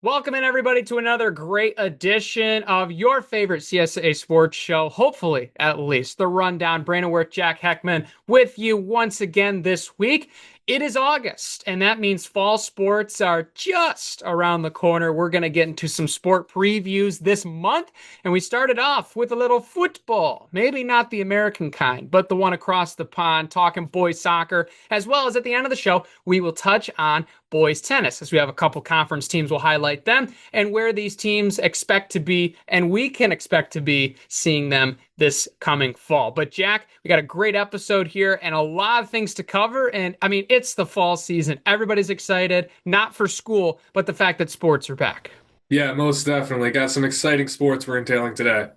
Welcome in, everybody, to another great edition of your favorite CSAA sports show. Hopefully, at least, the Rundown. Brandon Worth, Jack Heckman with you once again this week. It is August, and that means fall sports are just around the corner. We're going to get into some sport previews this month, and we started off with a little football. Maybe not the American kind, but the one across the pond, talking boys soccer, as well as at the end of the show, we will touch on boys tennis, as we have a couple conference teams. We'll highlight them and where these teams expect to be, and we can expect to be seeing them this coming fall. But Jack, we got a great episode here and a lot of things to cover. And I mean, it's the fall season. Everybody's excited, not for school, but the fact that sports are back. Yeah, most definitely. Got some exciting sports we're entailing today.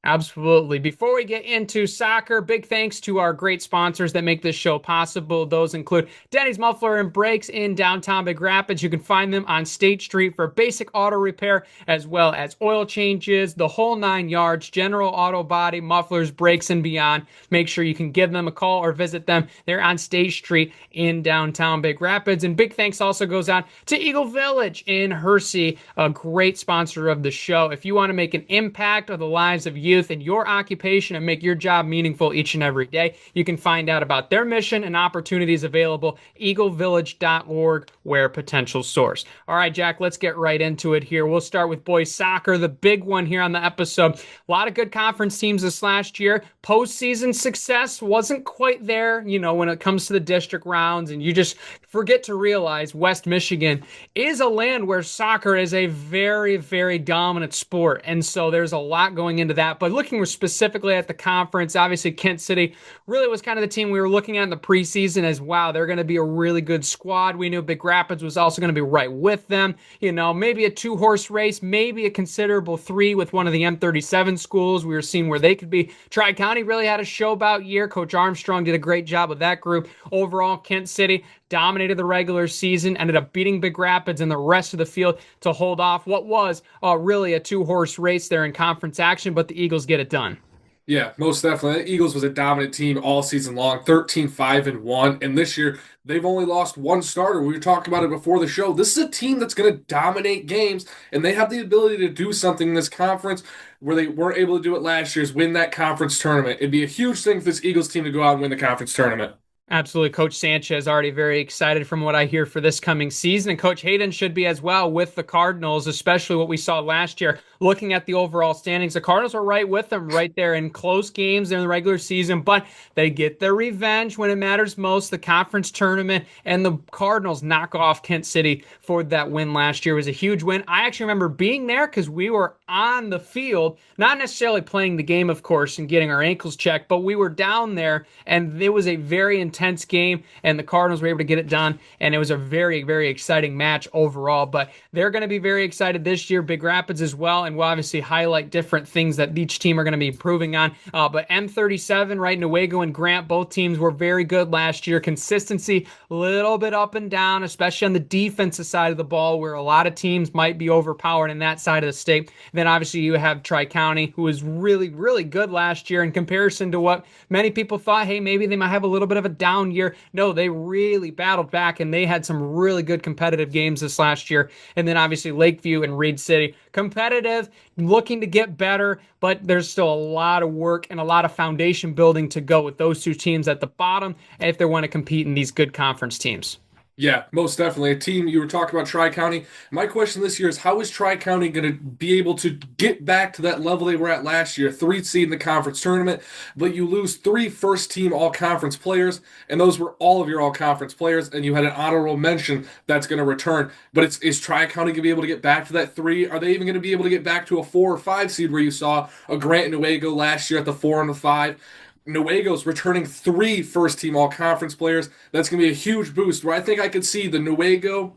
Absolutely. Before we get into soccer, big thanks to our great sponsors that make this show possible. Those include Denny's Muffler and Brakes in downtown Big Rapids. You can find them on State Street for basic auto repair, as well as oil changes, the whole 9 yards, general auto body, mufflers, brakes, and beyond. Make sure you can give them a call or visit them. They're on State Street in downtown Big Rapids. And big thanks also goes out to Eagle Village in Hersey, a great sponsor of the show. If you want to make an impact on the lives of youth in your occupation and make your job meaningful each and every day, you can find out about their mission and opportunities available, eaglevillage.org, where potential source. All right, Jack, let's get right into it here. We'll start with boys soccer, the big one here on the episode. A lot of good conference teams this last year. Postseason success wasn't quite there, when it comes to the district rounds, and you just forget to realize West Michigan is a land where soccer is a very, very dominant sport. And so there's a lot going into that. But looking specifically at the conference, obviously Kent City really was kind of the team we were looking at in the preseason as, wow, they're going to be a really good squad. We knew Big Rapids was also going to be right with them. Maybe a two-horse race, maybe a considerable three with one of the M37 schools. We were seeing where they could be. Tri-County really had a showbout year. Coach Armstrong did a great job with that group. Overall, Kent City dominated the regular season, ended up beating Big Rapids and the rest of the field to hold off what was really a two-horse race there in conference action, but the Eagles get it done. Yeah, most definitely. The Eagles was a dominant team all season long, 13-5-1. And this year, they've only lost one starter. We were talking about it before the show. This is a team that's going to dominate games, and they have the ability to do something in this conference where they weren't able to do it last year, is win that conference tournament. It'd be a huge thing for this Eagles team to go out and win the conference tournament. Absolutely. Coach Sanchez already very excited from what I hear for this coming season. And Coach Hayden should be as well with the Cardinals, especially what we saw last year. Looking at the overall standings, the Cardinals were right with them right there in close games in the regular season, but they get their revenge when it matters most, the conference tournament, and the Cardinals knock off Kent City for that win last year. It was a huge win. I actually remember being there because we were on the field, not necessarily playing the game, of course, and getting our ankles checked, but we were down there, and it was a very intense game, and the Cardinals were able to get it done, and it was a very, very exciting match overall. But they're going to be very excited this year, Big Rapids as well, and we'll obviously highlight different things that each team are going to be improving on. But M37, right, Newaygo and Grant, both teams were very good last year. Consistency, a little bit up and down, especially on the defensive side of the ball, where a lot of teams might be overpowered in that side of the state. Then obviously you have Tri-County, who was really, really good last year in comparison to what many people thought, hey, maybe they might have a little bit of a down year. No, they really battled back, and they had some really good competitive games this last year. And then obviously Lakeview and Reed City, competitive, looking to get better, but there's still a lot of work and a lot of foundation building to go with those two teams at the bottom if they want to compete in these good conference teams. Yeah, most definitely. A team, you were talking about Tri-County. My question this year is, how is Tri-County going to be able to get back to that level they were at last year? 3rd seed in the conference tournament, but you lose 3 first-team all-conference players, and those were all of your all-conference players, and you had an honorable mention that's going to return. But is Tri-County going to be able to get back to that 3? Are they even going to be able to get back to a 4 or 5 seed where you saw a Grant and Newaygo last year at the 4 and the 5? Nuego's returning 3 first-team all-conference players. That's going to be a huge boost. Where I think I could see the Newaygo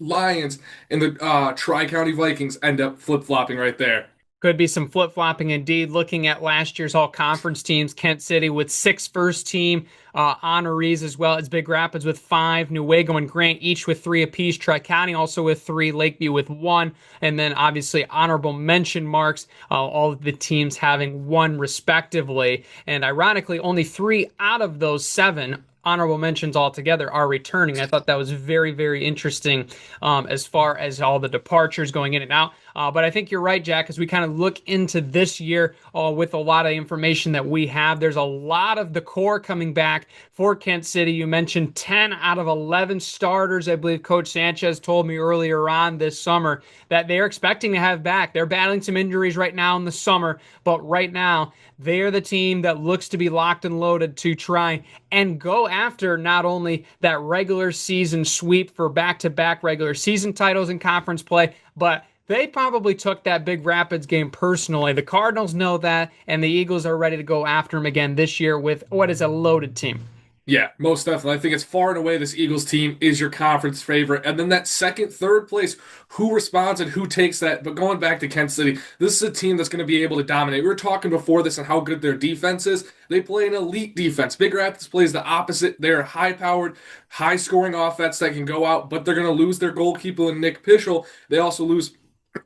Lions and the Tri-County Vikings end up flip-flopping right there. Could be some flip-flopping indeed. Looking at last year's all-conference teams, Kent City with 6 first-team honorees, as well as Big Rapids with 5, Newaygo and Grant each with 3 apiece, Tri-County also with 3, Lakeview with 1, and then obviously honorable mention marks, all of the teams having 1 respectively. And ironically, only 3 out of those 7 honorable mentions altogether are returning. I thought that was very, very interesting as far as all the departures going in and out. But I think you're right, Jack, as we kind of look into this year with a lot of information that we have. There's a lot of the core coming back for Kent City. You mentioned 10 out of 11 starters, I believe Coach Sanchez told me earlier on this summer that they're expecting to have back. They're battling some injuries right now in the summer, but right now they're the team that looks to be locked and loaded to try and go after not only that regular season sweep for back-to-back regular season titles in conference play, but they probably took that Big Rapids game personally. The Cardinals know that, and the Eagles are ready to go after them again this year with what is a loaded team. Yeah, most definitely. I think it's far and away this Eagles team is your conference favorite. And then that second, third place, who responds and who takes that? But going back to Kent City, this is a team that's going to be able to dominate. We were talking before this on how good their defense is. They play an elite defense. Big Rapids plays the opposite. They're high-powered, high-scoring offense that can go out, but they're going to lose their goalkeeper, Nick Pischel. They also lose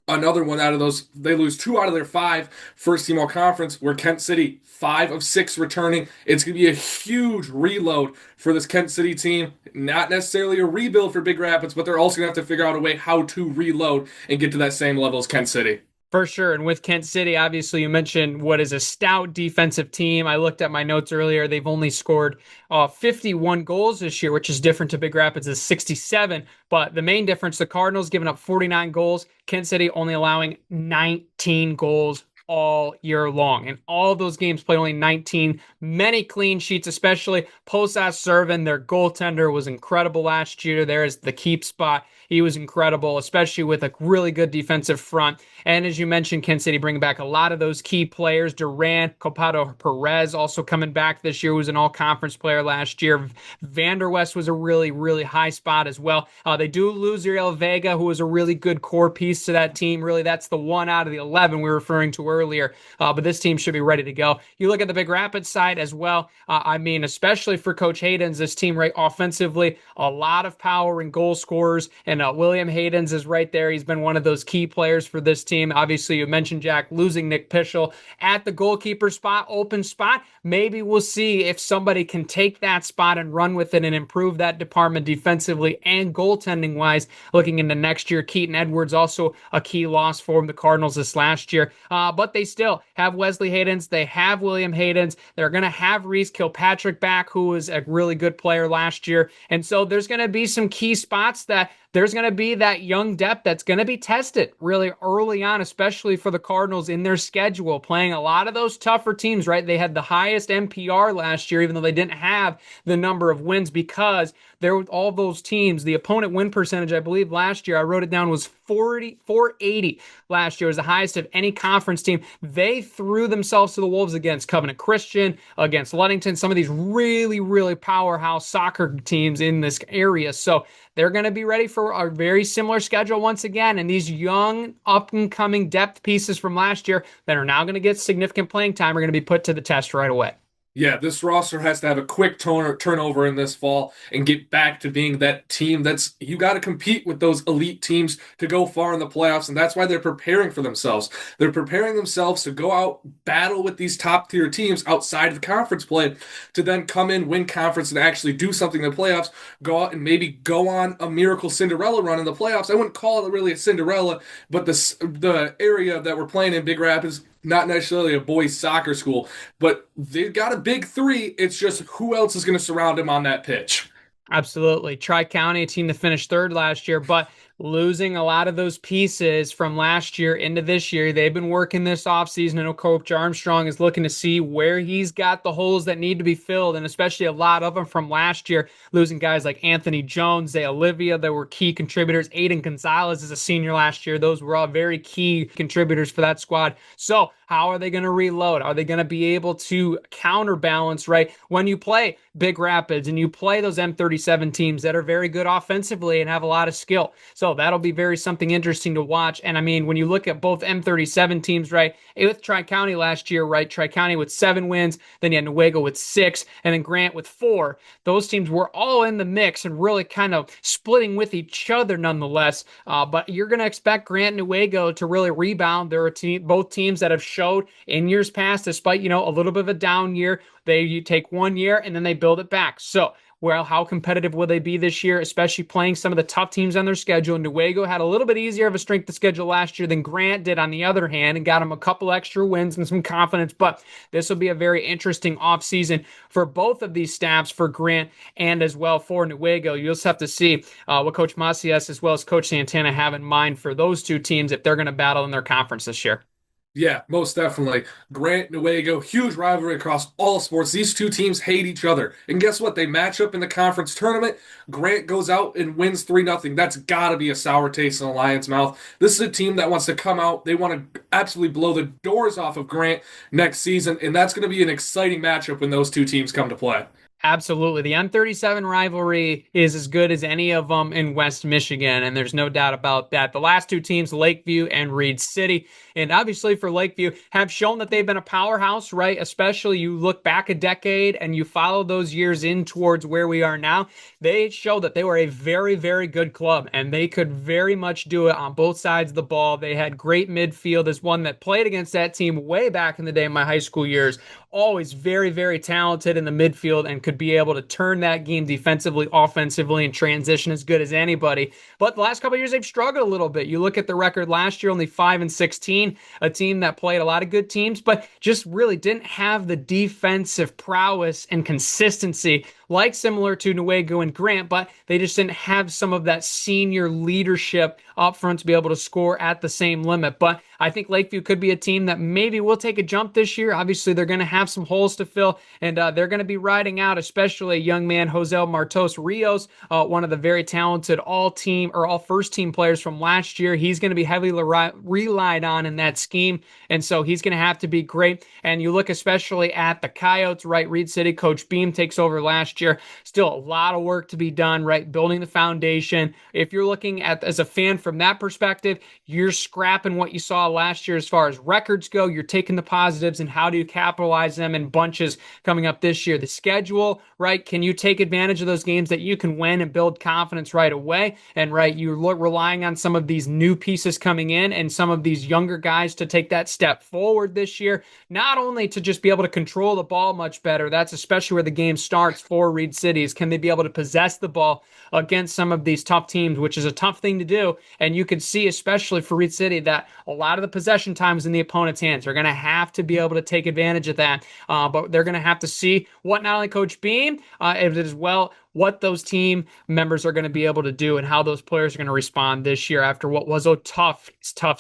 another one out of those. They lose 2 out of their 5 first team all conference, where Kent City 5 of 6 returning. It's going to be a huge reload for this Kent City team. Not necessarily a rebuild for Big Rapids, but they're also going to have to figure out a way how to reload and get to that same level as Kent City. For sure. And with Kent City, obviously, you mentioned what is a stout defensive team. I looked at my notes earlier. They've only scored 51 goals this year, which is different to Big Rapids' 67. But the main difference, the Cardinals giving up 49 goals, Kent City only allowing 19 goals all year long. And all those games played only 19. Many clean sheets, especially Posas Servin. Their goaltender was incredible last year. There is the keep spot. He was incredible, especially with a really good defensive front. And as you mentioned, Kent City bringing back a lot of those key players. Duran, Copado Perez also coming back this year, was an all-conference player last year. Vanderwest was a really, really high spot as well. They do lose Uriel Vega, who was a really good core piece to that team. Really, that's the 1 out of the 11 we were referring to earlier. But this team should be ready to go. You look at the Big Rapids side as well. I mean, especially for Coach Hayden's, this team right offensively, a lot of power and goal scorers. And William Hayden's is right there. He's been one of those key players for this team. Obviously, you mentioned, Jack, losing Nick Pischel at the goalkeeper spot, open spot. Maybe we'll see if somebody can take that spot and run with it and improve that department defensively and goaltending wise. Looking into next year, Keaton Edwards also a key loss for the Cardinals this last year. But they still have Wesley Hayden's. They have William Hayden's. They're going to have Reese Kilpatrick back, who was a really good player last year. And so there's going to be some key spots that there's going to be that young depth that's going to be tested really early on, especially for the Cardinals in their schedule, playing a lot of those tougher teams, right? They had the highest MPR last year, even though they didn't have the number of wins, because there were all those teams. The opponent win percentage, I believe last year, I wrote it down, was 480 last year. It was the highest of any conference team. They threw themselves to the wolves against Covenant Christian, against Ludington, some of these really, really powerhouse soccer teams in this area. So they're going to be ready for a very similar schedule once again. And these young, up-and-coming depth pieces from last year that are now going to get significant playing time are going to be put to the test right away. Yeah, this roster has to have a quick turnover in this fall and get back to being that team that's, you got to compete with those elite teams to go far in the playoffs, and that's why they're preparing for themselves. They're preparing themselves to go out, battle with these top-tier teams outside of conference play, to then come in, win conference, and actually do something in the playoffs, go out and maybe go on a miracle Cinderella run in the playoffs. I wouldn't call it really a Cinderella, but the area that we're playing in, Big Rapids, not necessarily a boys' soccer school, but they've got a big 3. It's just who else is going to surround him on that pitch. Absolutely. Tri-County, a team that finished 3rd last year, but losing a lot of those pieces from last year into this year. They've been working this offseason. I know Coach Armstrong is looking to see where he's got the holes that need to be filled, and especially a lot of them from last year, losing guys like Anthony Jones, Zay Olivia, that were key contributors. Aiden Gonzalez is a senior last year. Those were all very key contributors for that squad. So how are they going to reload? Are they going to be able to counterbalance, right? When you play Big Rapids and you play those M37 teams that are very good offensively and have a lot of skill. So that'll be very something interesting to watch. And I mean, when you look at both M37 teams, right, with Tri-County last year, right, Tri-County with 7 wins, then you had Newaygo with 6, and then Grant with 4. Those teams were all in the mix and really kind of splitting with each other nonetheless. But you're going to expect Grant and Newaygo to really rebound. There are both teams that have showed in years past, despite, a little bit of a down year, you take 1 year and then they build it back. So Well, how competitive will they be this year, especially playing some of the tough teams on their schedule? Newaygo had a little bit easier of a strength of schedule last year than Grant did on the other hand, and got them a couple extra wins and some confidence. But this will be a very interesting offseason for both of these staffs, for Grant and as well for Newaygo. You'll just have to see what Coach Macias as well as Coach Santana have in mind for those two teams if they're going to battle in their conference this year. Yeah, most definitely. Grant, Newaygo, huge rivalry across all sports. These two teams hate each other. And guess what? They match up in the conference tournament. Grant goes out and wins 3-0. That's got to be a sour taste in the Lions' mouth. This is a team that wants to come out. They want to absolutely blow the doors off of Grant next season. And that's going to be an exciting matchup when those two teams come to play. Absolutely. The M37 rivalry is as good as any of them in West Michigan, and there's no doubt about that. The last two teams, Lakeview and Reed City, and obviously for Lakeview, have shown that they've been a powerhouse, right? Especially you look back a decade and you follow those years in towards where we are now. They show that they were a very, very good club, and they could very much do it on both sides of the ball. They had great midfield. As one that played against that team way back in the day in my high school years, always very, very talented in the midfield and could be able to turn that game defensively, offensively, and transition as good as anybody. But the last couple of years, they've struggled a little bit. You look at the record last year, only 5-16, a team that played a lot of good teams, but just really didn't have the defensive prowess and consistency like similar to Newaygo and Grant, but they just didn't have some of that senior leadership up front to be able to score at the same limit. But I think Lakeview could be a team that maybe will take a jump this year. Obviously, they're going to have some holes to fill, and they're going to be riding out, especially a young man, Jose Martos Rios, one of the very talented all-team or all-first-team players from last year. He's going to be heavily relied on in that scheme, and so he's going to have to be great. And you look especially at the Coyotes, right? Reed City, Coach Beam takes over last year. Still a lot of work to be done, right? Building the foundation. If you're looking at as a fan from that perspective, you're scrapping what you saw last year as far as records go. You're taking the positives and how do you capitalize them in bunches coming up this year. The schedule, right? Can you take advantage of those games that you can win and build confidence right away? And right, you're relying on some of these new pieces coming in and some of these younger guys to take that step forward this year, not only to just be able to control the ball much better. That's especially where the game starts for Reed Cities. Can they be able to possess the ball against some of these tough teams, which is a tough thing to do. And you can see, especially for Reed City, that a lot of the possession time is in the opponent's hands. They're going to have to be able to take advantage of that. But they're going to have to see what not only Coach Beam, as well what those team members are going to be able to do and how those players are going to respond this year after what was a tough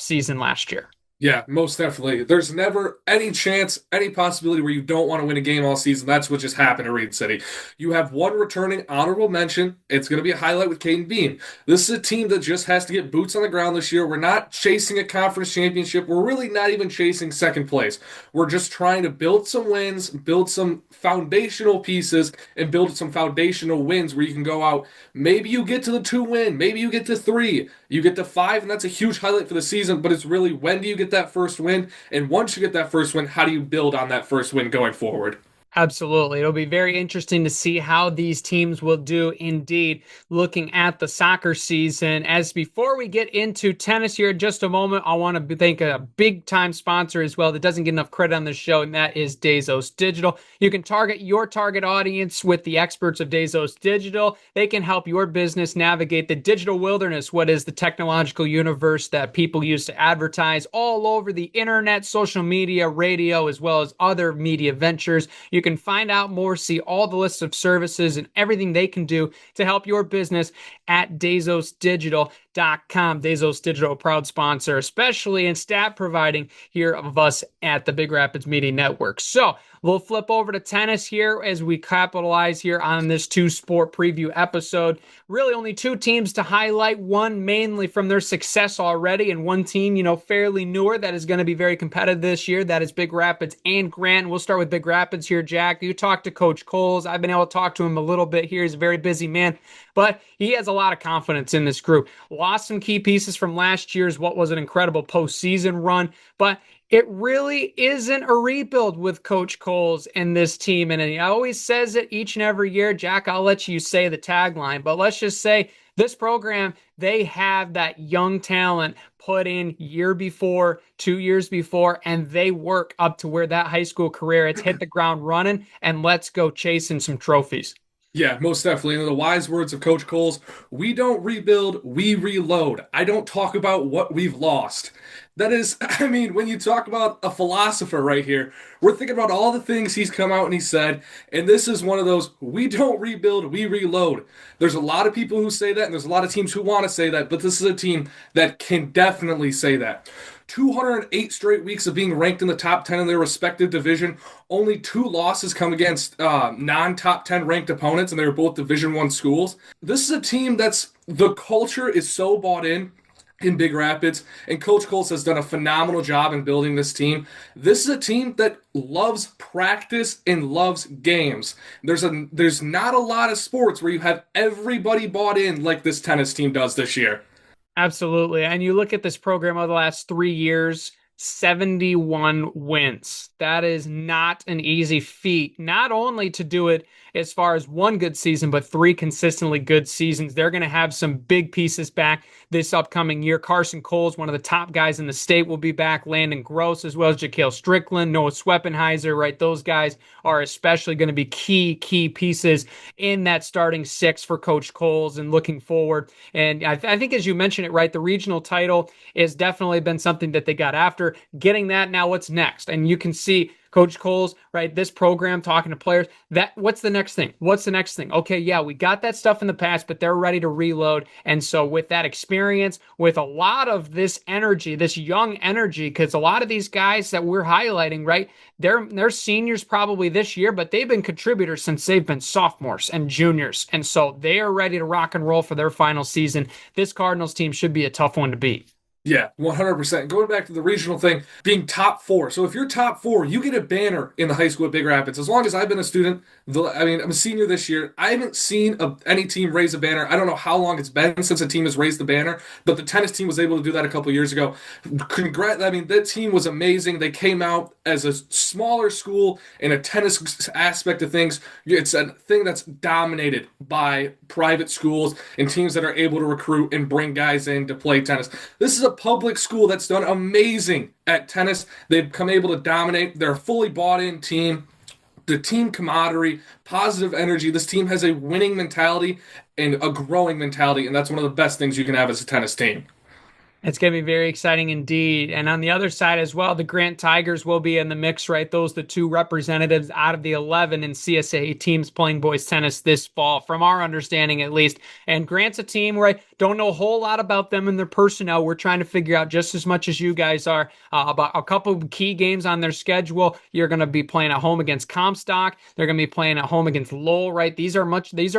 season last year. Yeah, most definitely. There's never any chance, any possibility where you don't want to win a game all season. That's what just happened to Reed City. You have one returning honorable mention. It's going to be a highlight with Caden Beam. This is a team that just has to get boots on the ground this year. We're not chasing a conference championship. We're really not even chasing second place. We're just trying to build some wins, build some foundational pieces, and build some foundational wins where you can go out. Maybe you get to the 2-win. Maybe you get to 3. You get to 5, and that's a huge highlight for the season. But it's really, when do you get that first win? And once you get that first win, how do you build on that first win going forward? Absolutely. It'll be very interesting to see how these teams will do indeed looking at the soccer season. As before we get into tennis here in just a moment, I want to thank a big time sponsor as well that doesn't get enough credit on this show, and that is Dazos Digital. You can target your target audience with the experts of Dazos Digital. They can help your business navigate the digital wilderness, what is the technological universe that people use to advertise all over the internet, social media, radio, as well as other media ventures. You can find out more, see all the lists of services and everything they can do to help your business at DazosDigital.com. Dazos Digital, a proud sponsor, especially in stat providing here of us at the Big Rapids Media Network. So we'll flip over to tennis here as we capitalize here on this 2-sport preview episode. Really only 2 teams to highlight, one mainly from their success already, and one team, fairly newer that is going to be very competitive this year. That is Big Rapids and Grant. We'll start with Big Rapids here, Jack. You talked to Coach Coles. I've been able to talk to him a little bit here. He's a very busy man, but he has a lot of confidence in this group. Lost some key pieces from last year's what was an incredible postseason run, but it really isn't a rebuild with Coach Coles and this team. And he always says it each and every year. Jack, I'll let you say the tagline, but let's just say this program, they have that young talent put in year before, 2 years before, and they work up to where that high school career, it's hit the ground running, and let's go chasing some trophies. Yeah, most definitely. And in the wise words of Coach Coles, we don't rebuild, we reload. I don't talk about what we've lost. That is, I mean, when you talk about a philosopher right here, we're thinking about all the things he's come out and he said, and this is one of those, we don't rebuild, we reload. There's a lot of people who say that, and there's a lot of teams who want to say that, but this is a team that can definitely say that. 208 straight weeks of being ranked in the top 10 in their respective division. Only two losses come against non-top 10 ranked opponents, and they were both Division One schools. This is a team that's the culture is so bought in Big Rapids, and Coach Coles has done a phenomenal job in building this team. This is a team that loves practice and loves games. There's not a lot of sports where you have everybody bought in like this tennis team does this year. Absolutely. And you look at this program over the last 3 years, 71 wins. That is not an easy feat, not only to do it as far as one good season, but three consistently good seasons. They're going to have some big pieces back this upcoming year. Carson Coles, one of the top guys in the state, will be back. Landon Gross, as well as Jaquel Strickland, Noah Sweppenheiser, right? Those guys are especially going to be key pieces in that starting six for Coach Coles and looking forward. And I think, as you mentioned it, right, the regional title has definitely been something that they got after. Getting that, now what's next? And you can see Coach Coles, right? This program talking to players. That what's the next thing? What's the next thing? Okay, yeah, we got that stuff in the past, but they're ready to reload. And so with that experience, with a lot of this energy, this young energy, because a lot of these guys that we're highlighting, right? They're seniors probably this year, but they've been contributors since they've been sophomores and juniors. And so they are ready to rock and roll for their final season. This Cardinals team should be a tough one to beat. Yeah, 100%. Going back to the regional thing, being top four. So if you're top four, you get a banner in the high school at Big Rapids. As long as I've been a student, I mean, I'm a senior this year. I haven't seen any team raise a banner. I don't know how long it's been since a team has raised the banner, but the tennis team was able to do that a couple years ago. I mean, that team was amazing. They came out as a smaller school in a tennis aspect of things. It's a thing that's dominated by private schools and teams that are able to recruit and bring guys in to play tennis. This is a public school that's done amazing at tennis. They've come able to dominate. They're a fully bought in team. The team camaraderie, positive energy. This team has a winning mentality and a growing mentality, and that's one of the best things you can have as a tennis team. It's going to be very exciting indeed. And on the other side as well, the Grant Tigers will be in the mix, right? Those the two representatives out of the 11 in CSAA teams playing boys tennis this fall, from our understanding at least. And Grant's a team where I don't know a whole lot about them and their personnel. We're trying to figure out just as much as you guys are about a couple of key games on their schedule. You're going to be playing at home against Comstock. They're going to be playing at home against Lowell, right? These are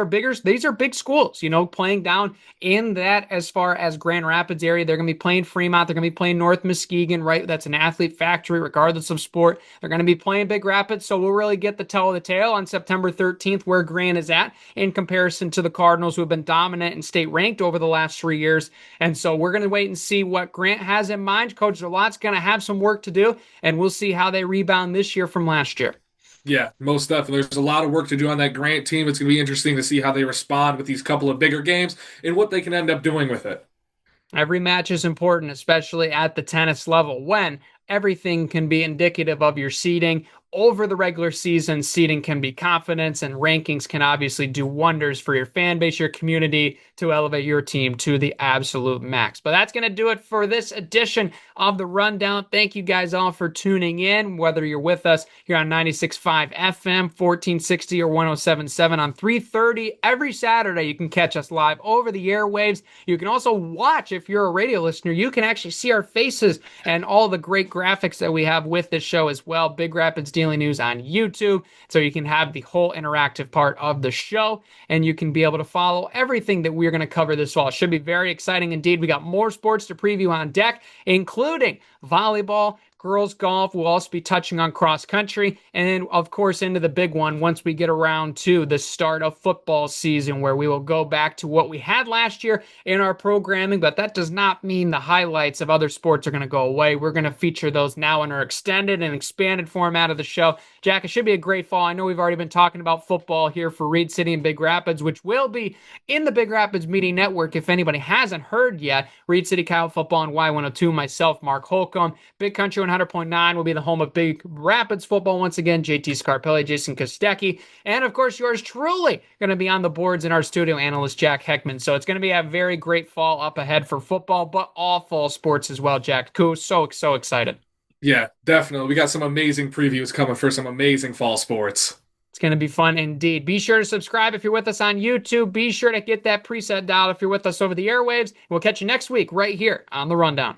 big schools, playing down in that as far as Grand Rapids area. They're going to be playing Fremont. They're going to be playing North Muskegon, right? That's an athlete factory, regardless of sport. They're going to be playing Big Rapids, so we'll really get the tell of the tale on September 13th where Grant is at in comparison to the Cardinals, who have been dominant and state ranked over the last 3 years. And so we're going to wait and see what Grant has in mind. Coach Zerlotte's going to have some work to do, and we'll see how they rebound this year from last year. Yeah, most definitely. There's a lot of work to do on that Grant team. It's going to be interesting to see how they respond with these couple of bigger games and what they can end up doing with it. Every match is important, especially at the tennis level, when everything can be indicative of your seeding. Over the regular season, seeding can be confidence, and rankings can obviously do wonders for your fan base, your community, to elevate your team to the absolute max. But that's going to do it for this edition of the Rundown. Thank you guys all for tuning in, whether you're with us here on 96.5 FM, 1460 or 107.7 on 330 every Saturday. You can catch us live over the airwaves. You can also watch, if you're a radio listener, you can actually see our faces and all the great graphics that we have with this show as well. Big Rapids Daily News on YouTube, so you can have the whole interactive part of the show, and you can be able to follow everything that we're going to cover this fall. It should be very exciting indeed. We got more sports to preview on deck, including volleyball, girls golf. We'll also be touching on cross country, and then of course into the big one once we get around to the start of football season, where we will go back to what we had last year in our programming. But that does not mean the highlights of other sports are going to go away. We're going to feature those now in our extended and expanded format of the show. Jack, it should be a great fall. I know we've already been talking about football here for Reed City and Big Rapids, which will be in the Big Rapids Media Network. If anybody hasn't heard yet, Reed City Coyote Football and Y102, myself, Mark Holcomb, Big Country 100.9 will be the home of Big Rapids football once again. JT Scarpelli, Jason Kostecki, and of course yours truly going to be on the boards in our studio, analyst Jack Heckman. So it's going to be a very great fall up ahead for football, but all fall sports as well, Jack. Cool. So excited. Yeah, definitely. We got some amazing previews coming for some amazing fall sports. It's going to be fun indeed. Be sure to subscribe if you're with us on YouTube. Be sure to get that preset dial if you're with us over the airwaves. We'll catch you next week right here on The Rundown.